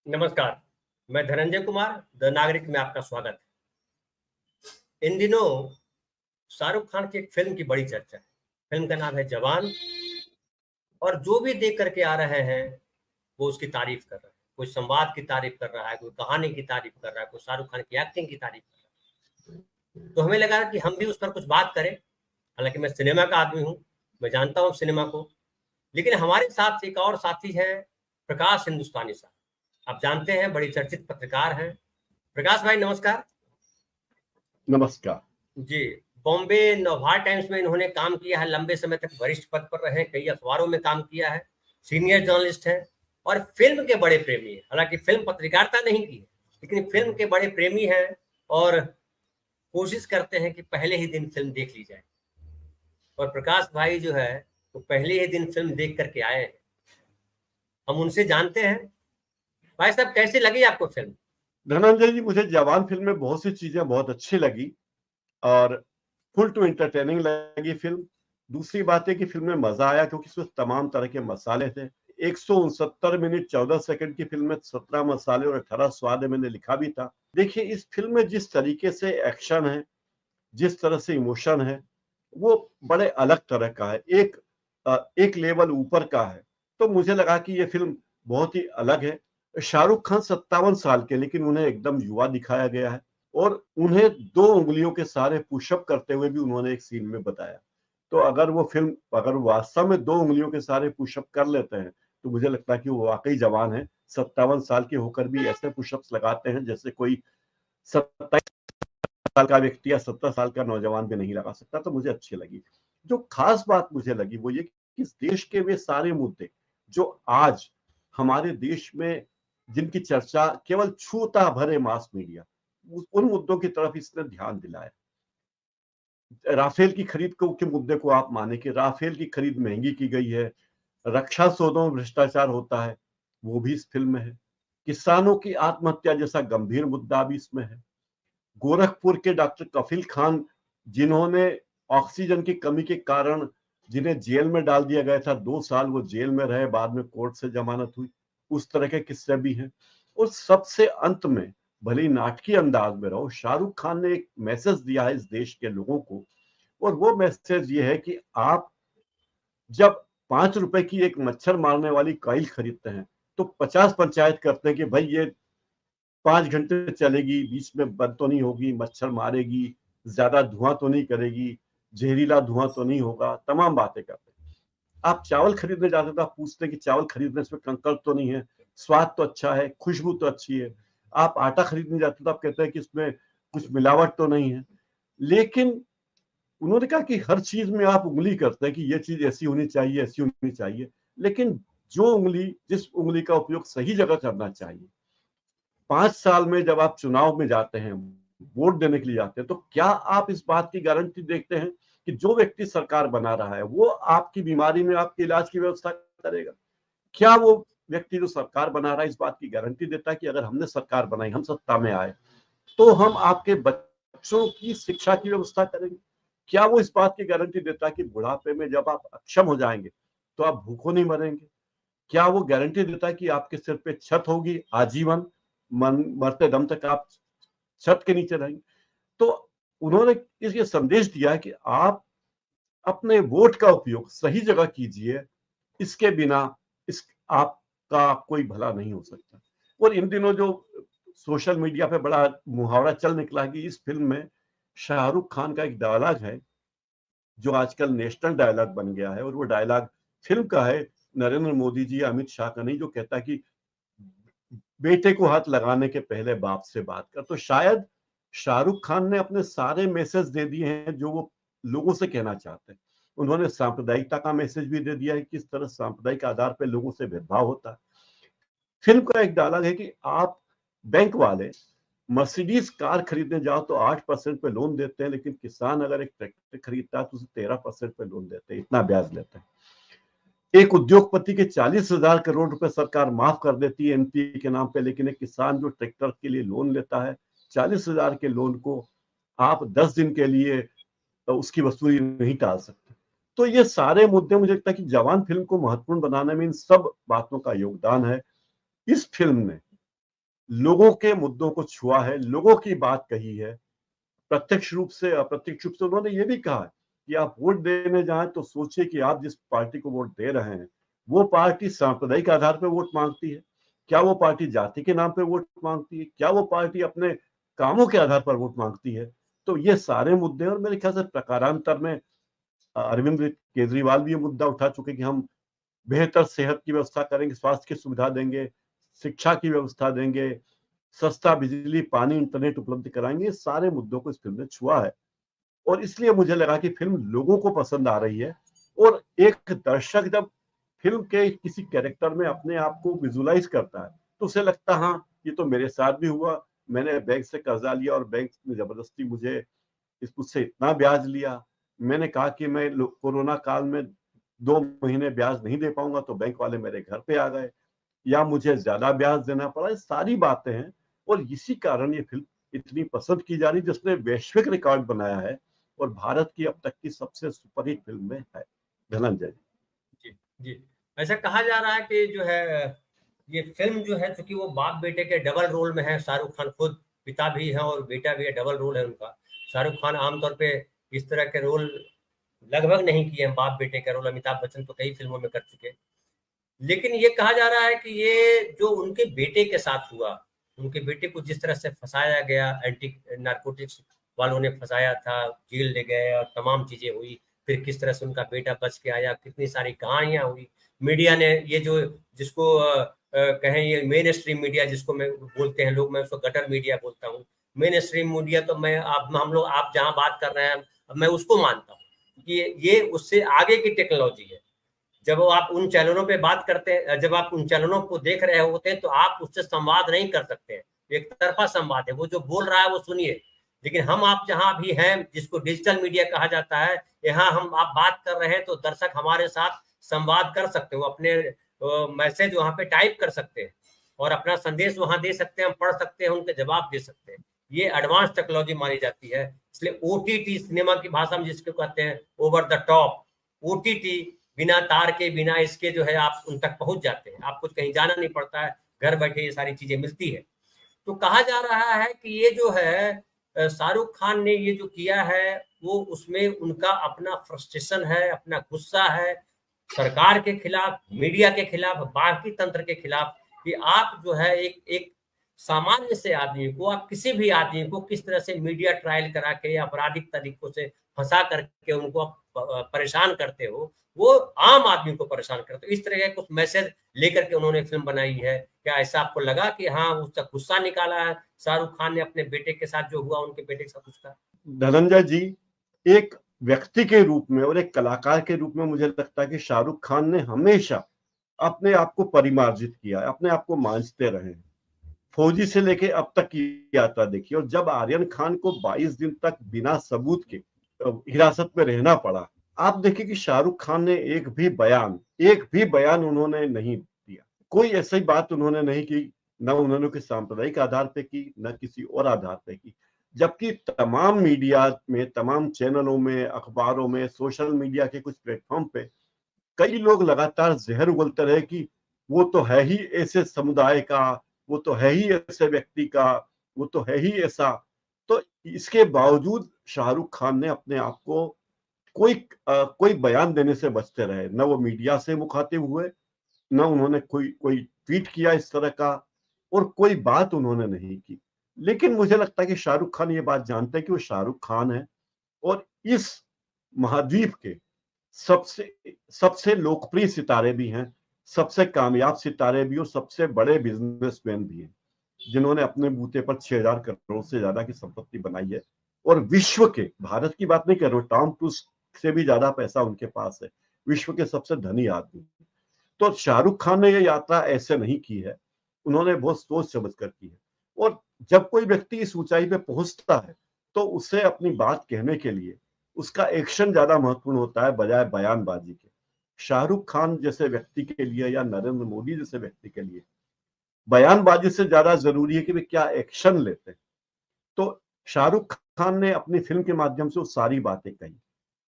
नमस्कार, मैं धनंजय कुमार, द नागरिक में आपका स्वागत है। इन दिनों शाहरुख खान की एक फ़िल्म की बड़ी चर्चा है। फ़िल्म का नाम है जवान और जो भी देख कर के आ रहे हैं, वो उसकी तारीफ़ कर रहे हैं। कोई संवाद की तारीफ़ कर रहा है, कोई कहानी की तारीफ़ कर रहा है, कोई शाहरुख खान की एक्टिंग की तारीफ़ कर रहा है। तो हमें लगा कि हम भी उस पर कुछ बात करें। हालाँकि मैं सिनेमा का आदमी हूँ, मैं जानता हूँ सिनेमा को, लेकिन हमारे साथ एक और साथी हैं, प्रकाश हिंदुस्तानी साहब। आप जानते हैं, बड़ी चर्चित पत्रकार हैं। प्रकाश भाई नमस्कार। नमस्कार। जी, बॉम्बे नवभारत टाइम्स में इन्होंने काम किया है, लंबे समय तक वरिष्ठ पद पर रहे, कई अखबारों में काम किया है, सीनियर जर्नलिस्ट हैं और फ़िल्म के बड़े प्रेमी हैं। हालाँकि फ़िल्म पत्रकारिता नहीं की है, लेकिन फ़िल्म के बड़े प्रेमी हैं और कोशिश करते हैं कि पहले ही दिन फ़िल्म देख ली जाए। और प्रकाश भाई जो है, वो पहले ही दिन फ़िल्म देख कर के आए हैं। हम उनसे जानते हैं, भाई साहब कैसी लगी आपको फ़िल्म? धनंजय जी, मुझे जवान फ़िल्म में बहुत सी चीज़ें बहुत अच्छी लगी और फुल टू एंटरटेनिंग लगी फ़िल्म। दूसरी बात है कि फ़िल्म में मज़ा आया क्योंकि इसमें तमाम तरह के मसाले थे। 169 मिनट 14 सेकंड की फ़िल्म में 17 मसाले और 18 स्वाद है, मैंने लिखा भी था। देखिए, इस फ़िल्म में जिस तरीके से एक्शन है, जिस तरह से इमोशन है, वो बड़े अलग तरह का है। एक लेवल ऊपर का है। तो मुझे लगा कि ये फ़िल्म बहुत ही अलग है। शाहरुख खान 57 साल के, लेकिन उन्हें एकदम युवा दिखाया गया है और उन्हें 2 उँगलियों के सहारे पुशअप करते हुए भी उन्होंने एक सीन में बताया। तो अगर वास्तव में 2 उँगलियों के सहारे पुशअप कर लेते हैं, तो मुझे लगता है कि वो वाक़ई जवान हैं। 57 साल के होकर भी ऐसे पुशअप्स लगाते हैं जैसे कोई 27 साल का व्यक्ति या 70 साल का नौजवान भी नहीं लगा सकता। तो मुझे अच्छी लगी। जो खास बात मुझे लगी वो ये कि इस देश के वे सारे मुद्दे जो आज हमारे देश में, जिनकी चर्चा केवल छूता भरे मास मीडिया, उन मुद्दों की तरफ इसने ध्यान दिलाया। राफेल की खरीद के मुद्दे को आप माने कि राफेल की खरीद महंगी की गई है, रक्षा सौदों में भ्रष्टाचार होता है, वो भी इस फिल्म में है। किसानों की आत्महत्या जैसा गंभीर मुद्दा भी इसमें है। गोरखपुर के डॉक्टर कफील खान, जिन्होंने ऑक्सीजन की कमी के कारण जिन्हें जेल में डाल दिया गया था, 2 साल वो जेल में रहे, बाद में कोर्ट से जमानत हुई, उस तरह के किस्से भी हैं। और सबसे अंत में, भले ही नाटकीय अंदाज में रहो, शाहरुख खान ने एक मैसेज दिया है इस देश के लोगों को, और वो मैसेज ये है कि आप जब 5 रुपए की एक मच्छर मारने वाली कॉइल खरीदते हैं, तो 50 पंचायत करते हैं कि भाई ये 5 घंटे चलेगी, बीच में बंद तो नहीं होगी, मच्छर मारेगी, ज्यादा धुआं तो नहीं करेगी, जहरीला धुआं तो नहीं होगा, तमाम बातें करते हैं। आप चावल खरीदने जाते हैं तो आप पूछते हैं कि चावल खरीदने से कंकड़ तो नहीं है, स्वाद तो अच्छा है, खुशबू तो अच्छी है। आप आटा खरीदने जाते हैं तो आप कहते हैं कि इसमें कुछ मिलावट तो नहीं है। लेकिन उन्होंने कहा कि हर चीज में आप उंगली करते हैं कि ये चीज ऐसी होनी चाहिए, ऐसी होनी चाहिए, लेकिन जिस उंगली का उपयोग सही जगह करना चाहिए, 5 साल में जब आप चुनाव में जाते हैं, वोट देने के लिए जाते हैं, तो क्या आप इस बात की गारंटी देखते हैं कि जो व्यक्ति सरकार बना रहा है वो आपकी बीमारी में आपके इलाज की व्यवस्था करेगा? क्या वो व्यक्ति जो सरकार बना रहा है इस बात की गारंटी देता है कि अगर हमने सरकार बनाई, हम सत्ता में आए, तो हम आपके बच्चों की शिक्षा की व्यवस्था करेंगे? क्या वो इस बात की गारंटी देता है कि बुढ़ापे में जब आप अक्षम हो जाएंगे तो आप भूखों नहीं मरेंगे? क्या वो गारंटी देता है कि आपके सिर पे छत होगी आजीवन, मरते दम तक आप छत के नीचे रहेंगे? तो उन्होंने ये संदेश दिया है कि आप अपने वोट का उपयोग सही जगह कीजिए, इसके बिना इस आपका कोई भला नहीं हो सकता। और इन दिनों जो सोशल मीडिया पे बड़ा मुहावरा चल निकला है कि इस फिल्म में शाहरुख खान का एक डायलॉग है जो आजकल नेशनल डायलॉग बन गया है, और वो डायलॉग फिल्म का है, नरेंद्र मोदी जी या अमित शाह का नहीं, जो कहता है कि बेटे को हाथ लगाने के पहले बाप से बात कर। तो शायद शाहरुख खान ने अपने सारे मैसेज दे दिए हैं जो वो लोगों से कहना चाहते हैं। उन्होंने सांप्रदायिकता का मैसेज भी दे दिया है, किस तरह सांप्रदायिक आधार पर लोगों से भेदभाव होता है। फिल्म का एक डायलॉग है कि आप बैंक वाले मर्सिडीज कार खरीदने जाओ तो 8% पे लोन देते हैं, लेकिन किसान अगर एक ट्रैक्टर खरीदता है तो उसे 13% पे लोन देते हैं, इतना ब्याज लेते हैं। एक उद्योगपति के 40,000 करोड़ रुपए सरकार माफ कर देती है एनपीए के नाम पे, लेकिन एक किसान जो ट्रैक्टर के लिए लोन लेता है, 40,000 के लोन को आप 10 दिन के लिए उसकी वसूली नहीं टाल सकते। तो ये सारे मुद्दे, मुझे लगता है कि जवान फिल्म को महत्वपूर्ण बनाने में इन सब बातों का योगदान है। इस फिल्म ने लोगों के मुद्दों को छुआ है, लोगों की बात कही है। प्रत्यक्ष रूप से अप्रत्यक्ष रूप से उन्होंने ये भी कहा है कि आप वोट देने जाएं तो सोचिए कि आप जिस पार्टी को वोट दे रहे हैं वो पार्टी सांप्रदायिक आधार पर वोट मांगती है, क्या वो पार्टी जाति के नाम पर वोट मांगती है, क्या वो पार्टी अपने कामों के आधार पर वोट मांगती है। तो ये सारे मुद्दे, और मेरे ख्याल से प्रकारांतर में अरविंद केजरीवाल भी ये मुद्दा उठा चुके कि हम बेहतर सेहत की व्यवस्था करेंगे, स्वास्थ्य की सुविधा देंगे, शिक्षा की व्यवस्था देंगे, सस्ता बिजली, पानी, इंटरनेट उपलब्ध कराएंगे। ये सारे मुद्दों को इस फिल्म ने छुआ है और इसलिए मुझे लगा कि फिल्म लोगों को पसंद आ रही है। और एक दर्शक जब फिल्म के किसी कैरेक्टर में अपने आप को विजुलाइज करता है तो उसे लगता हाँ ये तो मेरे साथ भी हुआ, मैंने बैंक से कर्जा लिया और बैंक ने जबरदस्ती मुझसे इतना ब्याज लिया, मैंने कहा कि मैं कोरोना काल में 2 महीने ब्याज नहीं दे पाऊंगा तो बैंक वाले मेरे घर पे आ गए, या मुझे ज्यादा ब्याज देना पड़ा। ये सारी बातें हैं और इसी कारण ये फिल्म इतनी पसंद की जा रही, जिसने वैश्विक रिकॉर्ड बनाया है और भारत की अब तक की सबसे सुपरहिट फिल्म में है। धनंजय जी जी, ऐसा कहा जा रहा है कि जो है ये फिल्म जो है, चूंकि वो बाप बेटे के डबल रोल में है, शाहरुख खान खुद पिता भी है और बेटा भी है, डबल रोल है उनका। शाहरुख खान आमतौर पे इस तरह के रोल लगभग नहीं किए हैं, बाप बेटे का रोल। अमिताभ बच्चन तो कई फिल्मों में कर चुके हैं। लेकिन ये कहा जा रहा है कि ये जो उनके बेटे के साथ हुआ, उनके बेटे को जिस तरह से फंसाया गया, एंटी नारकोटिक्स वालों ने फंसाया था, जेल ले गए और तमाम चीजें हुई, फिर किस तरह से उनका बेटा बच के आया, कितनी सारी कहानियां हुई। मीडिया ने ये जो जिसको कहें ये मेन स्ट्रीम मीडिया जिसको मैं बोलते हैं लोग, मैं उसको गटर मीडिया बोलता हूँ। मेन स्ट्रीम मीडिया तो मैं आप हम लोग आप जहाँ बात कर रहे हैं मैं उसको मानता हूँ कि ये उससे आगे की टेक्नोलॉजी है। जब आप उन चैनलों पे बात करते हैं, जब आप उन चैनलों को देख रहे होते हैं तो आप उससे संवाद नहीं कर सकते हैं, एक तरफा संवाद है, वो जो बोल रहा है वो सुनिए। लेकिन हम आप जहां भी हैं, जिसको डिजिटल मीडिया कहा जाता है, यहाँ हम आप बात कर रहे हैं तो दर्शक हमारे साथ संवाद कर सकते हो, अपने मैसेज वहां पे टाइप कर सकते हैं और अपना संदेश वहां दे सकते हैं, हम पढ़ सकते हैं, उनके जवाब दे सकते हैं। ये एडवांस टेक्नोलॉजी मानी जाती है। इसलिए ओटीटी सिनेमा की भाषा में जिसको कहते हैं ओवर द टॉप, ओटीटी बिना तार के, बिना इसके जो है आप उन तक पहुंच जाते हैं, आपको कहीं जाना नहीं पड़ता है, घर बैठे ये सारी चीजें मिलती है। तो कहा जा रहा है कि ये जो है शाहरुख खान ने ये जो किया है वो उसमें उनका अपना फ्रस्ट्रेशन है, अपना गुस्सा है सरकार के खिलाफ, मीडिया के खिलाफ, बाकी तंत्र के खिलाफ, कि आप जो है एक एक सामान्य से आदमी को, आप किसी भी आदमी को किस तरह से मीडिया ट्रायल करा के आपराधिक तरीकों से फंसा करके उनको आप परेशान करते हो, वो आम आदमी को परेशान करते हो। इस तरह के कुछ मैसेज लेकर के उन्होंने फिल्म बनाई है। क्या ऐसा आपको लगा कि हाँ उसका गुस्सा निकाला है शाहरुख खान ने अपने बेटे के साथ जो हुआ, उनके बेटे के साथ उसका? धनंजय जी, एक व्यक्ति के रूप में और एक कलाकार के रूप में मुझे लगता है कि शाहरुख खान ने हमेशा अपने आप को परिमार्जित किया है, अपने आप को मांझते रहे हैं। फौजी से लेके अब तक की यात्रा देखिए, और जब आर्यन खान को 22 दिन तक बिना सबूत के हिरासत में रहना पड़ा, आप देखिए कि शाहरुख खान ने एक भी बयान उन्होंने नहीं दिया। कोई ऐसी बात उन्होंने नहीं की, न उन्होंने किसी सांप्रदायिक आधार पे की, न किसी और आधार पे की। जबकि तमाम मीडिया में, तमाम चैनलों में, अखबारों में, सोशल मीडिया के कुछ प्लेटफॉर्म पे कई लोग लगातार जहर उगलते रहे कि वो तो है ही ऐसे समुदाय का, वो तो है ही ऐसे व्यक्ति का, वो तो है ही ऐसा। तो इसके बावजूद शाहरुख खान ने अपने आप को कोई बयान देने से बचते रहे, न वो मीडिया से मुखातिब हुए, न उन्होंने कोई ट्वीट किया इस तरह का, और कोई बात उन्होंने नहीं की। लेकिन मुझे लगता है कि शाहरुख खान ये बात जानते हैं कि वो शाहरुख खान है और इस महाद्वीप के सबसे सबसे लोकप्रिय सितारे भी हैं, सबसे कामयाब सितारे भी और सबसे बड़े बिजनेसमैन भी हैं, जिन्होंने अपने बूते पर 6,000 करोड़ से ज्यादा की संपत्ति बनाई है। और विश्व के, भारत की बात नहीं कर रहा हूं, टॉम क्रूज से भी ज्यादा पैसा उनके पास है, विश्व के सबसे धनी आदमी। तो शाहरुख खान ने यह यात्रा ऐसे नहीं की है, उन्होंने बहुत सोच समझ कर की है। और जब कोई व्यक्ति इस ऊंचाई पे पहुंचता है तो उसे अपनी बात कहने के लिए उसका एक्शन ज्यादा महत्वपूर्ण होता है बजाय बयानबाजी के। शाहरुख खान जैसे व्यक्ति के लिए या नरेंद्र मोदी जैसे व्यक्ति के लिए बयानबाजी से ज्यादा जरूरी है कि वे क्या एक्शन लेते हैं। तो शाहरुख खान ने अपनी फिल्म के माध्यम से वो सारी बातें कही।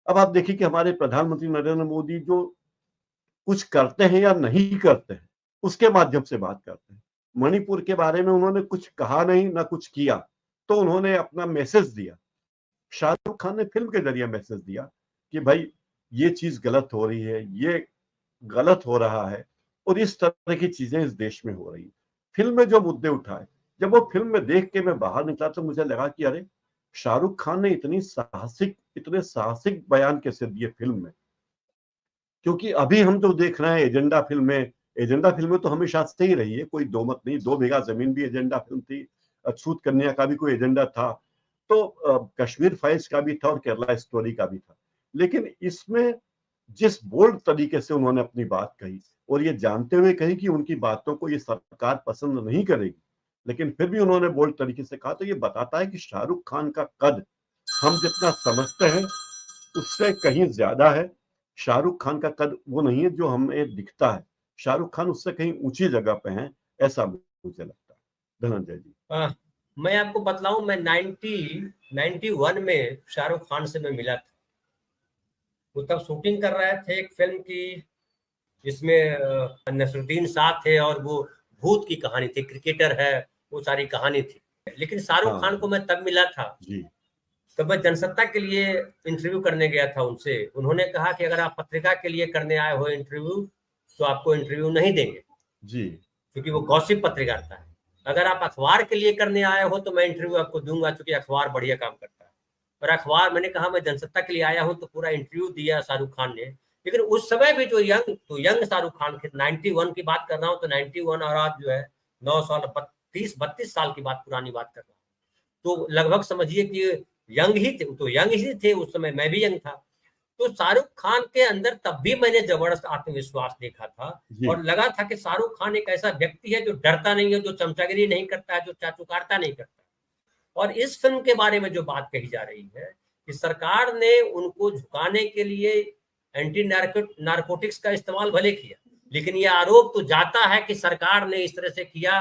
अब आप देखिए कि हमारे प्रधानमंत्री नरेंद्र मोदी जो कुछ करते हैं या नहीं करते हैं, उसके माध्यम से बात करते हैं। मणिपुर के बारे में उन्होंने कुछ कहा नहीं ना कुछ किया, तो उन्होंने अपना मैसेज दिया। शाहरुख खान ने फिल्म के जरिए मैसेज दिया कि भाई ये चीज गलत हो रही है, ये गलत हो रहा है और इस तरह की चीजें इस देश में हो रही। फिल्म में जो मुद्दे उठाए, जब वो फिल्म में देख के मैं बाहर निकला तो मुझे लगा कि अरे शाहरुख खान ने इतने साहसिक बयान कैसे दिए फिल्म में। क्योंकि अभी हम जो देख रहे हैं एजेंडा फिल्में तो हमेशा से ही रही है, कोई दो मत नहीं। 2 बीघा जमीन भी एजेंडा फिल्म थी, अछूत कन्या का भी कोई एजेंडा था, तो कश्मीर फाइल्स का भी था और केरला स्टोरी का भी था। लेकिन इसमें जिस बोल्ड तरीके से उन्होंने अपनी बात कही और ये जानते हुए कही कि उनकी बातों को ये सरकार पसंद नहीं करेगी, लेकिन फिर भी उन्होंने बोल्ड तरीके से कहा, तो ये बताता है कि शाहरुख खान का कद हम जितना समझते हैं उससे कहीं ज्यादा है। शाहरुख खान का कद वो नहीं है जो हमें दिखता है, शाहरुख खान उससे कहीं ऊंची जगह पे हैं, ऐसा मुझे लगता है। धनंजय जी। मैं आपको बतलाऊं, मैं 91 में शाहरुख खान से मैं मिला था। वो तब शूटिंग कर रहे थे एक फिल्म की, जिसमें नसरुद्दीन शाह थे और वो भूत की कहानी थी, क्रिकेटर है, वो सारी कहानी थी। लेकिन शाहरुख खान को मैं तब मिला था, तब मैं जनसत्ता के लिए इंटरव्यू करने गया था उनसे। उन्होंने कहा कि अगर आप पत्रिका के लिए करने आए हो इंटरव्यू, तो आपको इंटरव्यू नहीं देंगे जी, क्योंकि वो गॉसिप पत्रकारिता है। अगर आप अखबार के लिए करने आए हो तो मैं इंटरव्यू आपको दूंगा, क्योंकि अखबार बढ़िया काम करता है। और अखबार, मैंने कहा मैं जनसत्ता के लिए आया हूं, तो पूरा इंटरव्यू दिया शाहरुख खान ने। लेकिन उस समय भी जो यंग शाहरुख खान के, 91 की बात कर रहा हूँ, तो 91 और आज जो है 9 साल, 32 साल की बात, पुरानी बात कर रहा हूँ। तो लगभग समझिए कि यंग ही थे, तो यंग ही थे उस समय, मैं भी यंग था। तो शाहरुख खान के अंदर तब भी मैंने जबरदस्त आत्मविश्वास देखा था, और लगा था कि शाहरुख खान एक ऐसा व्यक्ति है जो डरता नहीं है, जो चमचागिरी नहीं करता है, जो चाचुकारिता नहीं करता। और इस फिल्म के बारे में जो बात कही जा रही है कि सरकार ने उनको झुकाने के लिए एंटी नारकोटिक्स का इस्तेमाल भले किया, लेकिन यह आरोप तो जाता है कि सरकार ने इस तरह से किया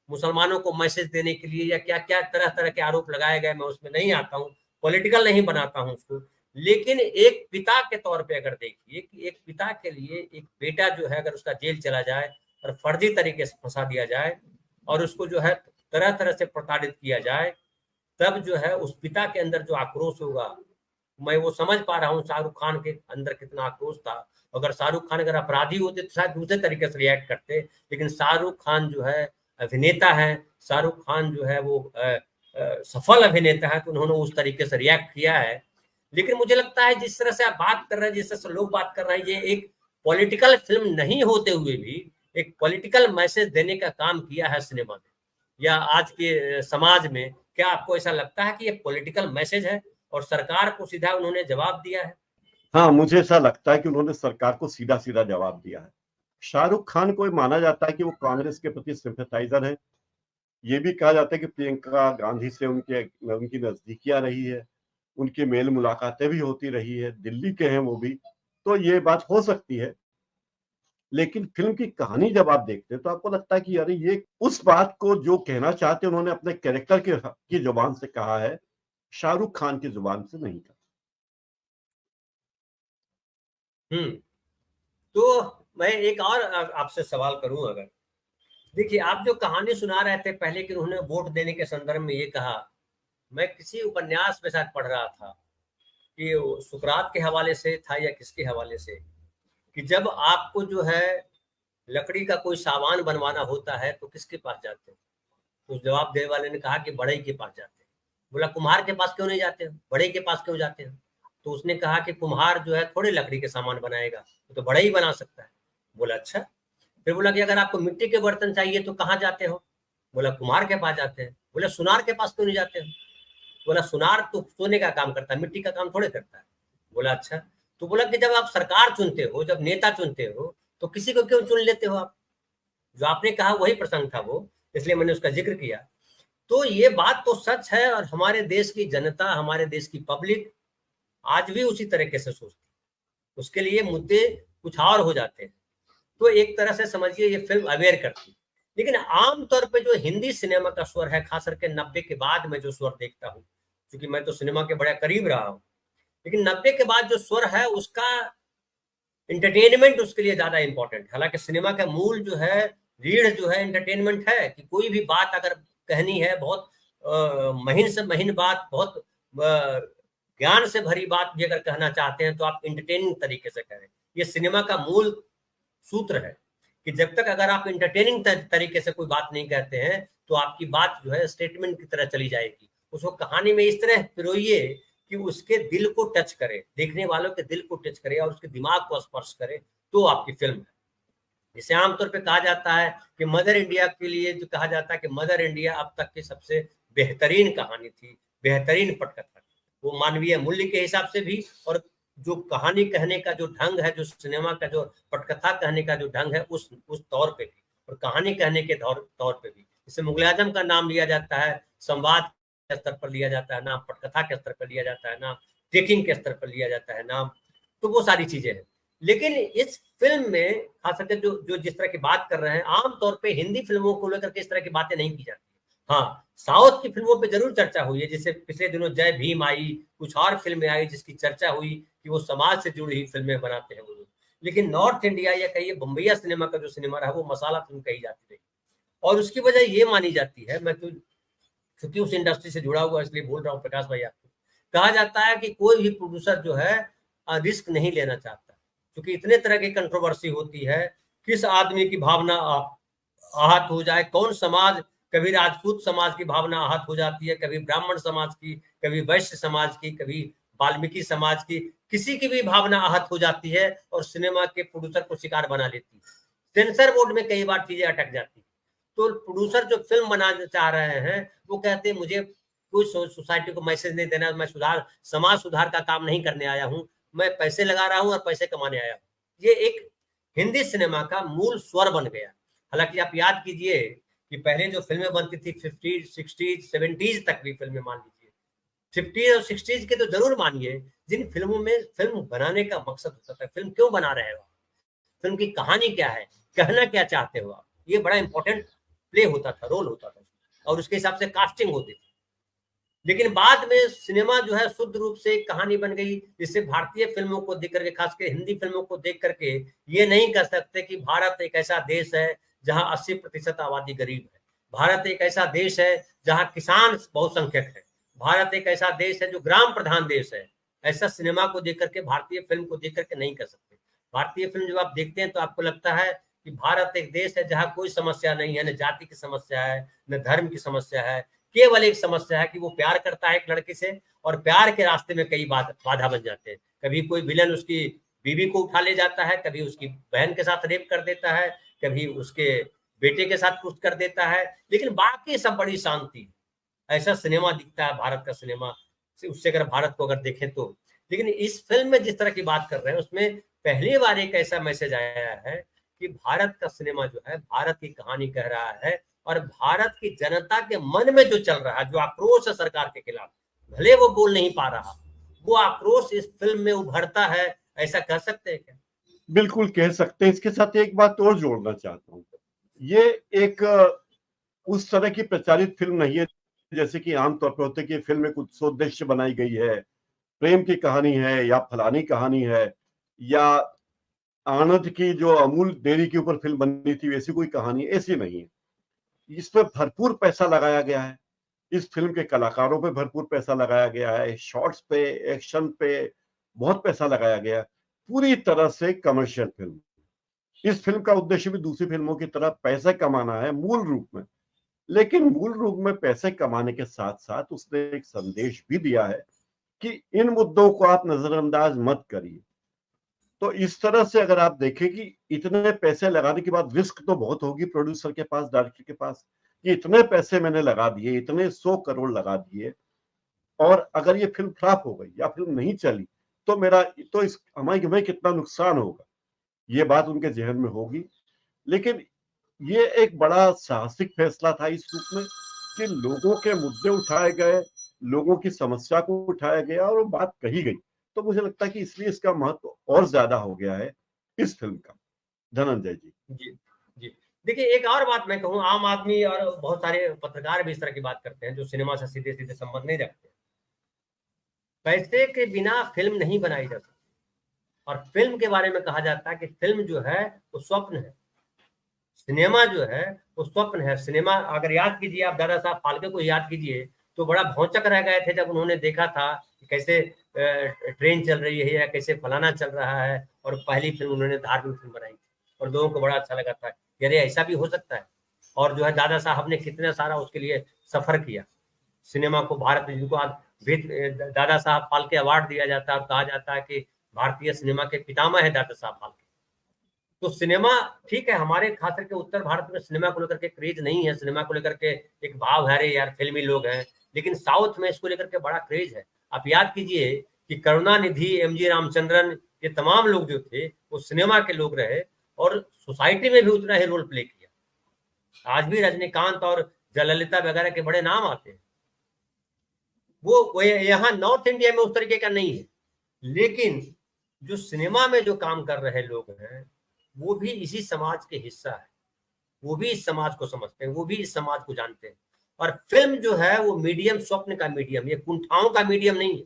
मुसलमानों को मैसेज देने के लिए, या क्या क्या तरह तरह के आरोप लगाए गए। मैं उसमें नहीं आता हूँ, पॉलिटिकल नहीं बनाता हूँ उसको। लेकिन एक पिता के तौर पे अगर देखिए कि एक पिता के लिए एक बेटा जो है, अगर उसका जेल चला जाए और फर्जी तरीके से फंसा दिया जाए और उसको जो है तरह तरह से प्रताड़ित किया जाए, तब जो है उस पिता के अंदर जो आक्रोश होगा, मैं वो समझ पा रहा हूँ शाहरुख खान के अंदर कितना आक्रोश था। अगर शाहरुख खान अगर अपराधी होते तो शायद दूसरे तरीके से रिएक्ट करते, लेकिन शाहरुख खान जो है अभिनेता है, शाहरुख खान जो है वो सफल अभिनेता है, तो उन्होंने उस तरीके से रिएक्ट किया है। लेकिन मुझे लगता है जिस तरह से आप बात कर रहे हैं, जिस तरह से लोग बात कर रहे हैं, ये एक पॉलिटिकल फिल्म नहीं होते हुए भी एक पॉलिटिकल मैसेज देने का काम किया है सिनेमा में या आज के समाज में। क्या आपको ऐसा लगता है कि ये पॉलिटिकल मैसेज है और सरकार को सीधा उन्होंने जवाब दिया है? हाँ, मुझे ऐसा लगता है कि उन्होंने सरकार को सीधा सीधा जवाब दिया है। शाहरुख खान को माना जाता है कि वो कांग्रेस के प्रति सिंपैथाइजर है। ये भी कहा जाता है कि प्रियंका गांधी से उनकी नजदीकियां रही है, उनकी मेल मुलाकातें भी होती रही है, दिल्ली के हैं वो भी, तो ये बात हो सकती है। लेकिन फिल्म की कहानी जब आप देखते हैं तो आपको लगता है कि अरे ये उस बात को जो कहना चाहते हैं उन्होंने अपने कैरेक्टर की जुबान से कहा है, शाहरुख खान की जुबान से नहीं कहा। तो मैं एक और आपसे सवाल करूं, अगर देखिए आप जो कहानी सुना रहे थे पहले कि उन्होंने वोट देने के संदर्भ में ये कहा, मैं किसी उपन्यास में शायद पढ़ रहा था कि सुकरात के हवाले से था या किसके हवाले से, कि जब आपको जो है लकड़ी का कोई सामान बनवाना होता है तो किसके पास जाते हैं? तो जवाब देने वाले ने कहा कि बढ़ई के पास जाते हैं। बोला कुम्हार के पास क्यों नहीं जाते हो, बढ़ई के पास क्यों जाते हो? तो उसने कहा कि कुम्हार जो है थोड़े लकड़ी के सामान बनाएगा, तो बढ़ई बना सकता है। बोला अच्छा। फिर बोला कि अगर आपको मिट्टी के बर्तन चाहिए तो कहाँ जाते हो? बोला कुम्हार के पास जाते हैं। बोला सुनार के पास क्यों नहीं जाते हो? बोला सुनार तो सोने का काम करता है, मिट्टी का काम थोड़े करता है। बोला अच्छा। तो बोला कि जब आप सरकार चुनते हो, जब नेता चुनते हो, तो किसी को क्यों चुन लेते हो आप? जो आपने कहा वही प्रसंग था वो, इसलिए मैंने उसका जिक्र किया। तो ये बात तो सच है, और हमारे देश की जनता, हमारे देश की पब्लिक आज भी उसी तरीके से सोचती है। उसके लिए मुद्दे कुछ और हो जाते हैं। तो एक तरह से समझिए ये फिल्म अवेयर करती है। लेकिन आमतौर पे जो हिंदी सिनेमा का स्वर है, खास करके 90 के बाद में जो स्वर देखता हूँ, क्योंकि मैं तो सिनेमा के बड़ा करीब रहा हूँ, लेकिन 90 के बाद जो स्वर है उसका इंटरटेनमेंट उसके लिए ज्यादा इंपॉर्टेंट है। हालांकि सिनेमा का मूल जो है रीढ़ जो है एंटरटेनमेंट है, कि कोई भी बात अगर कहनी है, बहुत महीन से महीन बात, बहुत ज्ञान से भरी बात भी अगर कहना चाहते हैं तो आप एंटरटेनिंग तरीके से करें। ये सिनेमा का मूल सूत्र है कि जब तक अगर आप एंटरटेनिंग तरीके से कोई बात नहीं कहते हैं तो आपकी बात जो है स्टेटमेंट की तरह चली जाएगी। उसको कहानी में इस तरह पिरोइए कि उसके दिल को टच करे, देखने वालों के दिल को टच करे और उसके दिमाग को स्पर्श करे, तो आपकी फिल्म है। जिसे आमतौर पे कहा जाता है कि मदर इंडिया के लिए जो कहा जाता है कि मदर इंडिया अब तक की सबसे बेहतरीन कहानी थी, बेहतरीन पटकथा थी। वो मानवीय मूल्य के हिसाब से भी, और जो कहानी कहने का जो ढंग है, जो सिनेमा का जो पटकथा कहने का जो ढंग है, उस तौर पे भी, और कहानी कहने के तौर पे भी। जैसे मुगल आजम का नाम लिया जाता है, संवाद के स्तर पर लिया जाता है नाम, पटकथा के स्तर पर लिया जाता है नाम, टेकिंग के स्तर पर लिया जाता है नाम, तो वो सारी चीजें हैं। लेकिन इस फिल्म में खास करके जो जो जिस तरह की बात कर रहे हैं, आमतौर पे हिंदी फिल्मों को लेकर के इस तरह की बातें नहीं की जाती। हाँ, साउथ की फिल्मों पे जरूर चर्चा हुई है, जैसे पिछले दिनों जय भीम आई, कुछ और फिल्में आई जिसकी चर्चा हुई कि वो समाज से जुड़ी हुई फिल्में बनाते हैं वो लोग। लेकिन नॉर्थ इंडिया या कहिए बम्बैया सिनेमा का जो सिनेमा रहा, वो मसाला फिल्म कही जाती रही। और उसकी वजह ये मानी जाती है, मैं तो क्योंकि उस इंडस्ट्री से जुड़ा हुआ इसलिए बोल रहा हूँ प्रकाश भाई आपको, कहा जाता है कि कोई भी प्रोड्यूसर जो है रिस्क नहीं लेना चाहता, क्योंकि इतने तरह की कंट्रोवर्सी होती है, किस आदमी की भावना आहत हो जाए, कौन समाज, कभी राजपूत समाज की भावना आहत हो जाती है, कभी ब्राह्मण समाज की, कभी वैश्य समाज की, कभी वाल्मीकि समाज की, किसी की भी भावना आहत हो जाती है और सिनेमा के प्रोड्यूसर को शिकार बना लेती है। सेंसर बोर्ड में कई बार चीजें अटक जाती है। तो प्रोड्यूसर जो फिल्म बनाना चाह रहे हैं, वो कहते हैं मुझे कोई सोसाइटी को मैसेज नहीं देना, मैं समाज सुधार का काम नहीं करने आया हूँ, मैं पैसे लगा रहा हूँ और पैसे कमाने आया हूँ। ये एक हिंदी सिनेमा का मूल स्वर बन गया। हालांकि आप याद कीजिए कि पहले जो फिल्में बनती थी 50, 60, 70 तक भी फिल्में, मान लीजिए 50 और 60 के तो जरूर मानिए, जिन फिल्मों में फिल्म बनाने का मकसद होता था, फिल्म क्यों बना रहे हो, फिल्म की कहानी क्या है, कहना क्या चाहते हो आप, ये बड़ा इंपॉर्टेंट प्ले होता था, रोल होता था, और उसके हिसाब से कास्टिंग होती थी। लेकिन बाद में सिनेमा जो है शुद्ध रूप से एक कहानी बन गई, जिससे भारतीय फिल्मों को देख करके, खासकर हिंदी फिल्मों को देख करके ये नहीं कह सकते कि भारत एक ऐसा देश है जहां 80% आबादी गरीब है, भारत एक ऐसा देश है जहां किसान बहुसंख्यक है, भारत एक ऐसा देश है जो ग्राम प्रधान देश है। ऐसा सिनेमा को देख करके, भारतीय फिल्म को देख करके नहीं कर सकते। भारतीय फिल्म जब आप देखते हैं तो आपको लगता है कि भारत एक देश है जहां कोई समस्या नहीं है, न जाति की समस्या है, न धर्म की समस्या है, केवल एक समस्या है कि वो प्यार करता है एक लड़के से, और प्यार के रास्ते में कई बाधा बन जाते हैं। कभी कोई विलन उसकी बीवी को उठा ले जाता है, कभी उसकी बहन के साथ रेप कर देता है, कभी उसके बेटे के साथ कुछ कर देता है, लेकिन बाकी सब बड़ी शांति। ऐसा सिनेमा दिखता है भारत का सिनेमा, उससे अगर भारत को अगर देखें तो। लेकिन इस फिल्म में जिस तरह की बात कर रहे हैं, उसमें पहली बार एक ऐसा मैसेज आया है कि भारत का सिनेमा जो है भारत की कहानी कह रहा है, और भारत की जनता के मन में जो चल रहा है, जो आक्रोश है सरकार के खिलाफ, भले वो बोल नहीं पा रहा, वो आक्रोश इस फिल्म में उभरता है। ऐसा कह सकते हैं क्या? बिल्कुल कह सकते हैं। इसके साथ एक बात और जोड़ना चाहता हूँ, ये एक उस तरह की प्रचारित फिल्म नहीं है जैसे कि आमतौर पर होते कि फिल्म में कुछ उद्देश्य बनाई गई है, प्रेम की कहानी है या फलानी कहानी है, या आनंद की जो अमूल डेयरी के ऊपर फिल्म बनी थी वैसी कोई कहानी, ऐसी नहीं है। इस पर भरपूर पैसा लगाया गया है, इस फिल्म के कलाकारों पे भरपूर पैसा लगाया गया है, शॉट्स पे, एक्शन पे बहुत पैसा लगाया गया है। पूरी तरह से कमर्शियल फिल्म। इस फिल्म का उद्देश्य भी दूसरी फिल्मों की तरह पैसे कमाना है मूल रूप में, लेकिन मूल रूप में पैसे कमाने के साथ साथ उसने एक संदेश भी दिया है कि इन मुद्दों को आप नजरअंदाज मत करिए। तो इस तरह से अगर आप देखें कि इतने पैसे लगाने के बाद रिस्क तो बहुत होगी प्रोड्यूसर के पास, डायरेक्टर के पास, कि इतने पैसे मैंने लगा दिए, इतने 100 करोड़ लगा दिए, और अगर ये फिल्म फ्लॉप हो गई या फिल्म नहीं चली तो मेरा तो इस हमें कितना नुकसान होगा, ये बात उनके जहन में होगी। लेकिन ये एक बड़ा साहसिक फैसला था इस रूप में कि लोगों के मुद्दे उठाए गए, लोगों की समस्या को उठाया गया और वो बात कही गई। तो मुझे लगता है कि इसलिए इसका महत्व और ज्यादा हो गया है इस फिल्म का। धनंजय जी। जी, जी। देखिए, एक और बात मैं कहूँ, आम आदमी और बहुत सारे पत्रकार भी इस तरह की बात करते हैं जो सिनेमा से सीधे-सीधे संबंध नहीं रखते। पैसे के बिना फ़िल्म नहीं बनाई जा सकती, और फ़िल्म के बारे में कहा जाता है कि फ़िल्म जो है वो स्वप्न है। सिनेमा जो है वो स्वप्न है। सिनेमा अगर याद कीजिए, आप दादा साहब फाल्के को याद कीजिए, तो बड़ा भौचक रह गए थे जब उन्होंने देखा था कि कैसे ट्रेन चल रही है या कैसे फलाना चल रहा है, और पहली फिल्म उन्होंने धार्मिक फिल्म बनाई थी और लोगों को बड़ा अच्छा लगा था, अरे ऐसा भी हो सकता है। और जो है दादा साहब ने कितना सारा उसके लिए सफर किया सिनेमा को, भारत में जिनको आज दादा साहब फाल्के अवार्ड दिया जाता है और कहा जाता है कि भारतीय सिनेमा के पितामह है दादा साहब फाल्के। तो सिनेमा ठीक है, हमारे खास करके उत्तर भारत में सिनेमा को लेकर के क्रेज नहीं है, सिनेमा को लेकर के एक भाव है, अरे यार फिल्मी लोग हैं, लेकिन साउथ में इसको लेकर के बड़ा क्रेज है। आप याद कीजिए कि करुणानिधि, एमजी रामचंद्रन, ये तमाम लोग जो थे वो सिनेमा के लोग रहे और सोसाइटी में भी उतना ही रोल प्ले किया। आज भी रजनीकांत और जयललिता वगैरह के बड़े नाम आते हैं। वो यहाँ नॉर्थ इंडिया में उस तरीके का नहीं है, लेकिन जो सिनेमा में जो काम कर रहे लोग हैं वो भी इसी समाज के हिस्सा है, वो भी इस समाज को समझते हैं, वो भी इस समाज को जानते हैं। और फिल्म जो है वो मीडियम स्वप्न का मीडियम, ये कुंठाओं का मीडियम नहीं है।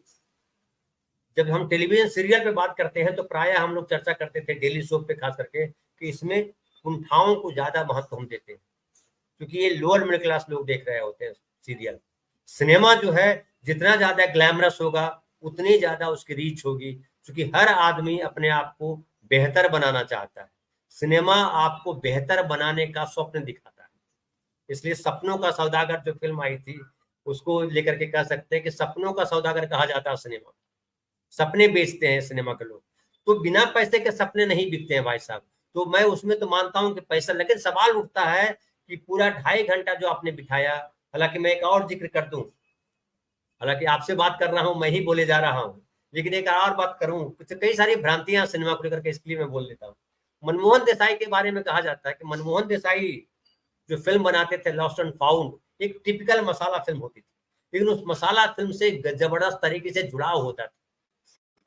जब हम टेलीविजन सीरियल पे बात करते हैं तो प्राय हम लोग चर्चा करते थे डेली सोप पे खास करके कि इसमें कुंठाओं को ज्यादा महत्व हम देते हैं, क्योंकि ये लोअर मिडिल क्लास लोग देख रहे होते हैं सीरियल। सिनेमा जो है जितना ज्यादा ग्लैमरस होगा उतनी ज्यादा उसकी रीच होगी, क्योंकि हर आदमी अपने आप को बेहतर बनाना चाहता है। सिनेमा आपको बेहतर बनाने का स्वप्न दिखाता है, इसलिए सपनों का सौदागर जो फिल्म आई थी उसको लेकर के कह सकते हैं कि सपनों का सौदागर कहा जाता है सिनेमा। सपने बेचते हैं सिनेमा के लोग, तो बिना पैसे के सपने नहीं बिकते हैं भाई साहब। तो मैं उसमें तो मानता हूं कि पैसा, लेकिन सवाल उठता है कि पूरा 2.5 घंटा जो आपने बिठाया, हालांकि मैं एक और जिक्र कर दूं, हालांकि आपसे बात कर रहा हूं, मैं ही बोले जा रहा हूं, लेकिन एक और बात करूं, कुछ कई सारी भ्रांतियां सिनेमा को लेकर के, इसलिए मैं बोल लेता हूं। मनमोहन देसाई के बारे में कहा जाता है कि मनमोहन देसाई जो फिल्म बनाते थे लॉस्ट एंड फाउंड, एक टिपिकल मसाला फिल्म होती थी, लेकिन उस मसाला फिल्म से जबरदस्त तरीके से जुड़ाव होता था।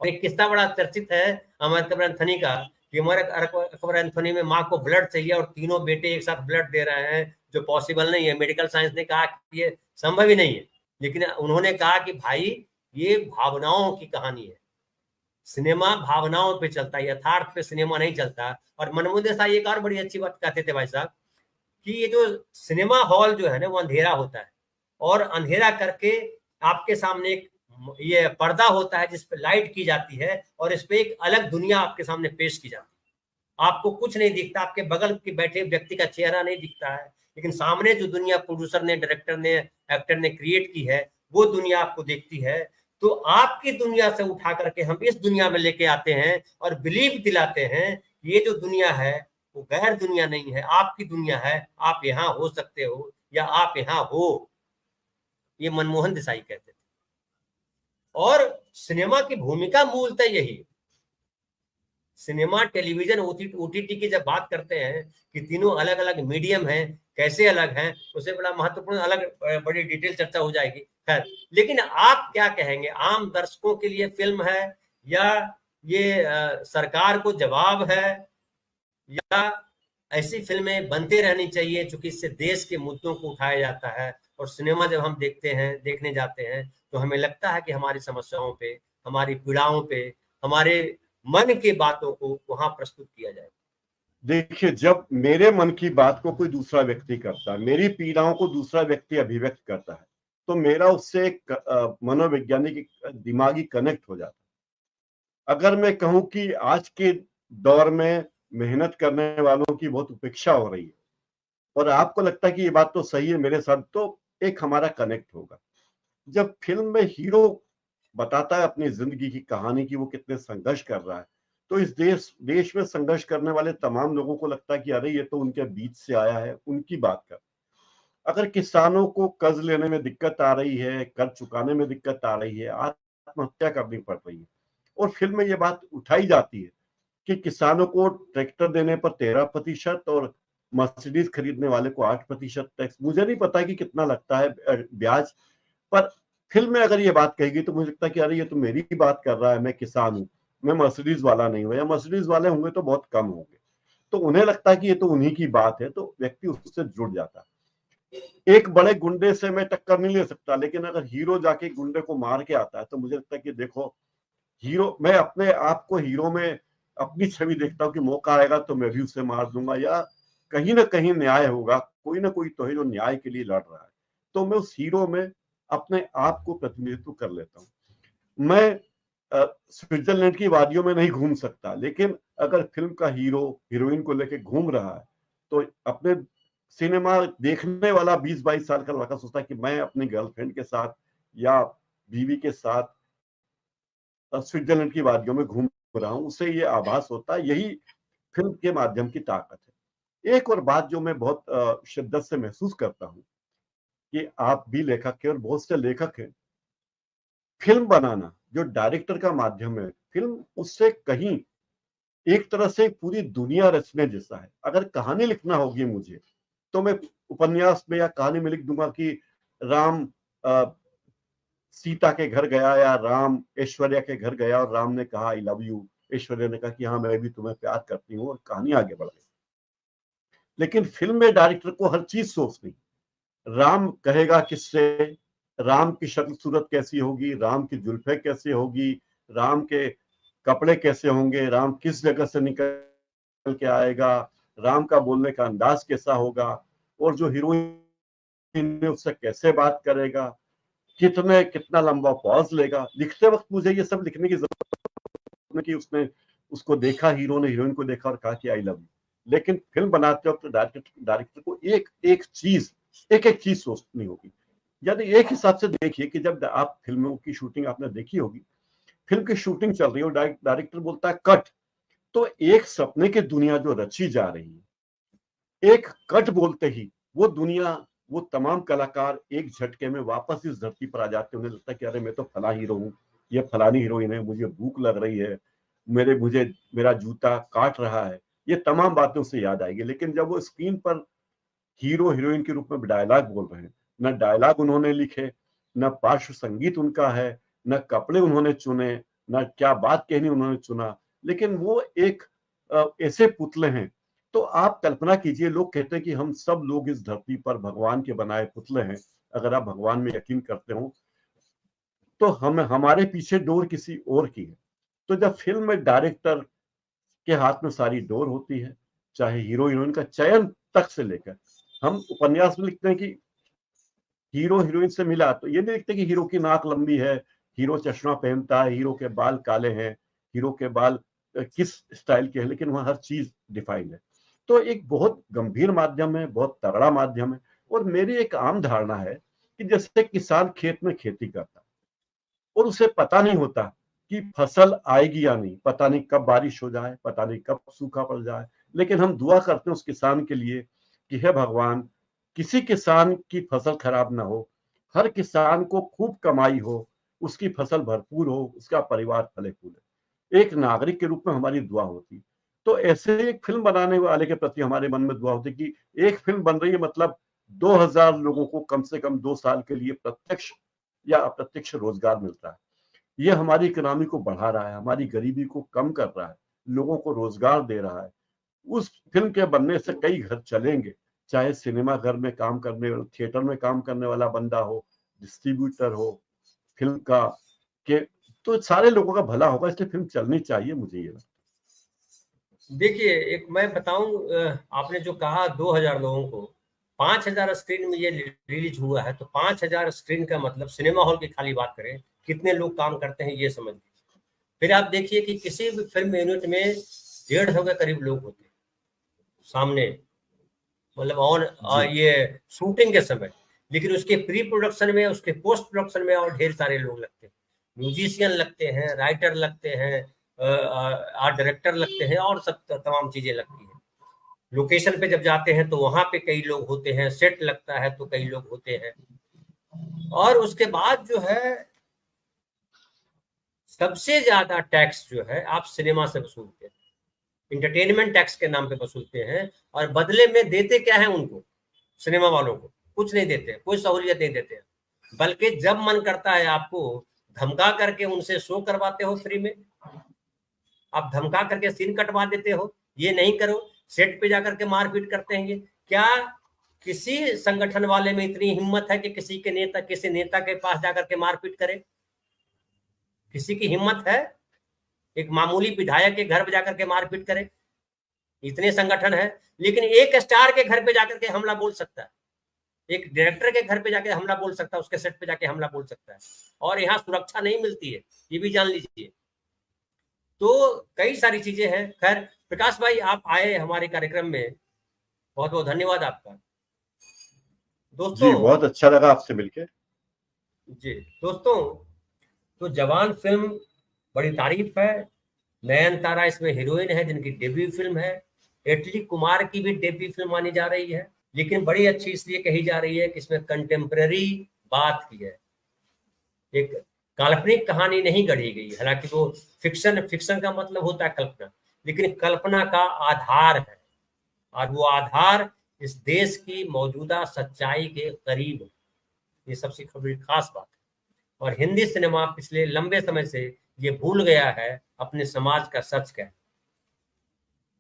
और एक किस्सा बड़ा चर्चित है अमर अकबर एंथोनी का, कि अमर अकबर एंथोनी में माँ को ब्लड चाहिए और तीनों बेटे एक साथ ब्लड दे रहे हैं, जो पॉसिबल नहीं है। मेडिकल साइंस ने कहा कि ये संभव ही नहीं है, लेकिन उन्होंने कहा कि भाई ये भावनाओं की कहानी है, सिनेमा भावनाओं पे चलता है, यथार्थ पे सिनेमा नहीं चलता। और मनमोहन देसाई एक और बड़ी अच्छी बात कहते थे भाई साहब, कि ये जो सिनेमा हॉल जो है ना वो अंधेरा होता है, और अंधेरा करके आपके सामने एक ये पर्दा होता है जिस पे लाइट की जाती है, और इस पे एक अलग दुनिया आपके सामने पेश की जाती है। आपको कुछ नहीं दिखता, आपके बगल के बैठे व्यक्ति का चेहरा नहीं दिखता है, लेकिन सामने जो दुनिया प्रोड्यूसर ने, डायरेक्टर ने, एक्टर ने क्रिएट की है वो दुनिया आपको देखती है। तो आपकी दुनिया से उठा करके हम इस दुनिया में लेके आते हैं और बिलीव दिलाते हैं ये जो दुनिया है वो गैर दुनिया नहीं है, आपकी दुनिया है, आप यहाँ हो सकते हो या आप यहाँ हो। ये मनमोहन देसाई कहते थे। और सिनेमा की भूमिका मूलतः यही है। सिनेमा, टेलीविजन, ओटीटी की जब बात करते हैं कि तीनों अलग अलग मीडियम हैं, कैसे अलग हैं, उससे बड़ा महत्वपूर्ण अलग बड़ी डिटेल चर्चा हो जाएगी। खैर, लेकिन आप क्या कहेंगे, आम दर्शकों के लिए फिल्म है या ये सरकार को जवाब है, या ऐसी फिल्में बनते रहनी चाहिए क्योंकि इससे देश के मुद्दों को उठाया जाता है। और सिनेमा जब हम देखने जाते हैं तो हमें लगता है कि हमारी समस्याओं पे, हमारी पीड़ाओं पे, हमारे मन की बातों को वहां प्रस्तुत किया जाए। देखिए, जब मेरे मन की बात को कोई दूसरा व्यक्ति करता है, मेरी पीड़ाओं को दूसरा व्यक्ति अभिव्यक्त करता है, तो मेरा उससे एक मनोवैज्ञानिक दिमागी कनेक्ट हो जाता है। अगर मैं कहूं कि आज के दौर में मेहनत करने वालों की बहुत उपेक्षा हो रही है और आपको लगता है कि ये बात तो सही है मेरे साथ, तो एक हमारा कनेक्ट होगा। जब फिल्म में हीरो बताता है अपनी जिंदगी की कहानी की वो कितने संघर्ष कर रहा है, तो इस देश में संघर्ष करने वाले तमाम लोगों को लगता है कि अरे ये तो उनके बीच से आया है, उनकी बात कर। अगर किसानों को कर्ज लेने में दिक्कत आ रही है, कर्ज चुकाने में दिक्कत आ रही है, आत्महत्या करनी पड़ रही है, और फिल्म में ये बात उठाई जाती है कि किसानों को ट्रैक्टर देने पर 13% और मर्सिडीज खरीदने वाले को 8% टैक्स। मुझे नहीं पता कि कितना लगता है ब्याज, पर फिल्म में अगर ये बात कहेगी तो मुझे लगता है कि अरे ये तो मेरी ही बात कर रहा है, मैं किसान हूं, मैं मर्सिडीज वाला नहीं हूं, या मर्सिडीज वाले होंगे तो बहुत कम होंगे, तो उन्हें लगता है कि ये तो उन्हीं की बात है, तो व्यक्ति उससे जुड़ जाता है। एक बड़े गुंडे से मैं टक्कर नहीं ले सकता, लेकिन अगर हीरो जाके गुंडे को मार के आता है तो मुझे लगता है कि देखो हीरो, मैं अपने आप को हीरो में अपनी छवि देखता हूँ कि मौका आएगा तो मैं भी उसे मार दूंगा, या कहीं ना कहीं न्याय होगा, कोई ना कोई तो है जो न्याय के लिए लड़ रहा है। तो मैं उस हीरो में अपने आप को प्रतिनिधित्व कर लेता हूँ। मैं स्विट्जरलैंड की वादियों में नहीं घूम सकता, लेकिन अगर फिल्म का हीरो हीरोइन को लेके घूम रहा है तो अपने सिनेमा देखने वाला 20-22 साल का लड़का सोचता है कि मैं अपनी गर्लफ्रेंड के साथ या बीवी के साथ स्विट्जरलैंड की वादियों में घूम रहा हूं, उसे ये आभास होता है। यही फिल्म के माध्यम की ताकत है। एक और बात जो मैं बहुत शिद्दत से महसूस करता हूं कि आप भी लेखक हैं और बहुत से लेखक हैं, फिल्म बनाना जो डायरेक्टर का माध्यम है, फिल्म उससे कहीं एक तरह से पूरी दुनिया रचने जैसा है। अगर कहानी लिखना होगी मुझे, तो मैं उपन्यास में या कहानी में लिख दूंगा कि राम सीता के घर गया या राम ऐश्वर्या के घर गया और राम ने कहा आई लव यू, ऐश्वर्या ने कहा कि हाँ मैं भी तुम्हें प्यार करती हूँ, और कहानी आगे बढ़ गई। लेकिन फिल्म में डायरेक्टर को हर चीज सोचनी, राम कहेगा किससे, राम की शक्ल सूरत कैसी होगी, राम की जुल्फे कैसी होगी, राम के कपड़े कैसे होंगे, राम किस जगह से निकल के आएगा, राम का बोलने का अंदाज कैसा होगा, और जो हीरोइन उससे कैसे बात करेगा, कितना लंबा पॉज लेगा। लिखते वक्त मुझे ये सब लिखने की जरूरत नहीं कि उसने उसको देखा, हीरो ने हीरोइन को देखा और कहा कि आई लव यू। लेकिन फिल्म बनाते वक्त डायरेक्टर को एक एक चीज सोचनी होगी। यदि एक हिसाब से देखिए कि जब आप फिल्मों की शूटिंग आपने देखी होगी, फिल्म की शूटिंग चल रही है और डायरेक्टर बोलता है कट, तो एक सपने की दुनिया जो रची जा रही है, एक कट बोलते ही वो दुनिया, वो तमाम कलाकार एक झटके में वापस इस धरती पर आ जाते हैं। उन्हें लगता है कि अरे मैं तो फला हीरो हूँ, ये फलानी हीरोइन है, मुझे भूख लग रही है, मेरा जूता काट रहा है, ये तमाम बातें उसे याद आएगी। लेकिन जब वो स्क्रीन पर हीरो हीरोइन के रूप में डायलॉग बोल रहे हैं, न डायलॉग उन्होंने लिखे, न पार्श्व संगीत उनका है, न कपड़े उन्होंने चुने, न क्या बात कहनी उन्होंने चुना, लेकिन वो एक ऐसे पुतले हैं। तो आप कल्पना कीजिए, लोग कहते हैं कि हम सब लोग इस धरती पर भगवान के बनाए पुतले हैं। अगर आप भगवान में यकीन करते हो तो हम हमारे पीछे डोर किसी और की है। तो जब फिल्म में डायरेक्टर के हाथ में सारी डोर होती है, चाहे हीरो हीरोइन का चयन तक से लेकर, हम उपन्यास में लिखते हैं कि हीरो हीरोइन से मिला तो ये नहीं लिखते कि हीरो की नाक लंबी है, हीरो चश्मा पहनता है, हीरो के बाल काले हैं, हीरो के बाल किस स्टाइल के हैं, लेकिन वहां हर चीज डिफाइंड है। तो एक बहुत गंभीर माध्यम है, बहुत तगड़ा माध्यम है। और मेरी एक आम धारणा है कि जैसे किसान खेत में खेती करता है और उसे पता नहीं होता कि फसल आएगी या नहीं, पता नहीं कब बारिश हो जाए, पता नहीं कब सूखा पड़ जाए, लेकिन हम दुआ करते हैं उस किसान के लिए कि हे भगवान, किसी किसान की फसल खराब ना हो, हर किसान को खूब कमाई हो, उसकी फसल भरपूर हो, उसका परिवार फले फूले। एक नागरिक के रूप में हमारी दुआ होती। तो ऐसे एक फिल्म बनाने वाले के प्रति हमारे मन में दुआ होती कि एक फिल्म बन रही है, मतलब 2000 लोगों को कम से कम 2 साल के लिए प्रत्यक्ष या अप्रत्यक्ष रोजगार मिलता है। ये हमारी इकोनॉमी को बढ़ा रहा है, हमारी गरीबी को कम कर रहा है, लोगों को रोजगार दे रहा है। उस फिल्म के बनने से कई घर चलेंगे, चाहे सिनेमा घर में काम करने, थिएटर में काम करने वाला बंदा हो, डिस्ट्रीब्यूटर हो फिल्म का, के तो सारे लोगों का भला होगा। इसलिए फिल्म चलनी चाहिए, मुझे ये लगता है। देखिए, एक मैं बताऊं, आपने जो कहा 2000 लोगों को 5000 स्क्रीन में ये रिलीज हुआ है, तो 5000 स्क्रीन का मतलब सिनेमा हॉल की खाली बात करें, कितने लोग काम करते हैं ये समझ लीजिए। फिर आप देखिए कि किसी भी फिल्म यूनिट में 150 के करीब लोग होते हैं सामने, मतलब ऑन जी। ये शूटिंग के समय। लेकिन उसके प्री प्रोडक्शन में, उसके पोस्ट प्रोडक्शन में और ढेर सारे लोग लगते हैं, म्यूजिशियन लगते हैं, राइटर लगते हैं, आर्ट डायरेक्टर लगते हैं, और सब तमाम चीजें लगती हैं। लोकेशन पे जब जाते हैं तो वहां पे कई लोग होते हैं, सेट लगता है तो कई लोग होते हैं। और उसके बाद जो है, सबसे ज्यादा टैक्स जो है आप सिनेमा से वसूलते हैं, इंटरटेनमेंट टैक्स के नाम पे वसूलते हैं। और बदले में देते क्या है उनको, सिनेमा वालों को कुछ नहीं देते, कोई सहूलियत नहीं देते हैं। बल्कि जब मन करता है आपको धमका करके उनसे शो करवाते हो फ्री में, आप धमका करके सीन कटवा देते हो, ये नहीं करो, सेट पे जाकर के मारपीट करते हैं। ये क्या किसी संगठन वाले में इतनी हिम्मत है कि किसी नेता के पास जाकर के मारपीट करे? किसी की हिम्मत है एक मामूली विधायक के घर पे जाकर के मारपीट करे? इतने संगठन है, लेकिन एक स्टार के घर पे जाकर के हमला बोल सकता है, एक डायरेक्टर के घर पे जाके हमला बोल सकता है, उसके सेट पे जाके हमला बोल सकता है, और यहाँ सुरक्षा नहीं मिलती है, ये भी जान लीजिए। तो कई सारी चीजें हैं। खैर प्रकाश भाई, आप आए हमारे कार्यक्रम में, बहुत बहुत धन्यवाद आपका। दोस्तों जी, बहुत अच्छा लगा आपसे मिलकर। जी दोस्तों, तो जवान फिल्म बड़ी तारीफ है। नयनतारा इसमें हीरोइन है, जिनकी डेब्यू फिल्म है। एटली कुमार की भी डेब्यू फिल्म मानी जा रही है, लेकिन बड़ी अच्छी इसलिए कही जा रही है कि इसमें कंटेम्प्रेरी बात की है, एक काल्पनिक कहानी नहीं गढ़ी गई। हालांकि वो फिक्शन, फिक्शन का मतलब होता है कल्पना, लेकिन कल्पना का आधार है, और वो आधार इस देश की मौजूदा सच्चाई के करीब है। ये सबसे बड़ी खास बात है। और हिंदी सिनेमा पिछले लंबे समय से ये भूल गया है अपने समाज का सच क्या है।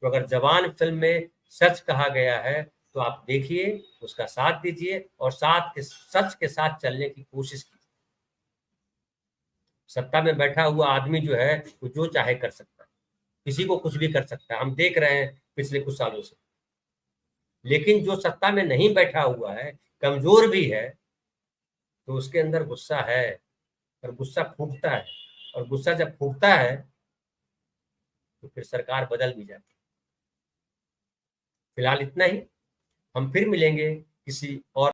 तो अगर जवान फिल्म में सच कहा गया है तो आप देखिए, उसका साथ दीजिए, और सच के साथ चलने की कोशिश कीजिए। सत्ता में बैठा हुआ आदमी जो है वो जो चाहे कर सकता है, किसी को कुछ भी कर सकता है, हम देख रहे हैं पिछले कुछ सालों से। लेकिन जो सत्ता में नहीं बैठा हुआ है, कमजोर भी है, तो उसके अंदर गुस्सा है, और गुस्सा फूटता है, और गुस्सा जब फूटता है तो फिर सरकार बदल भी जाती है। फिलहाल इतना ही, हम फिर मिलेंगे किसी और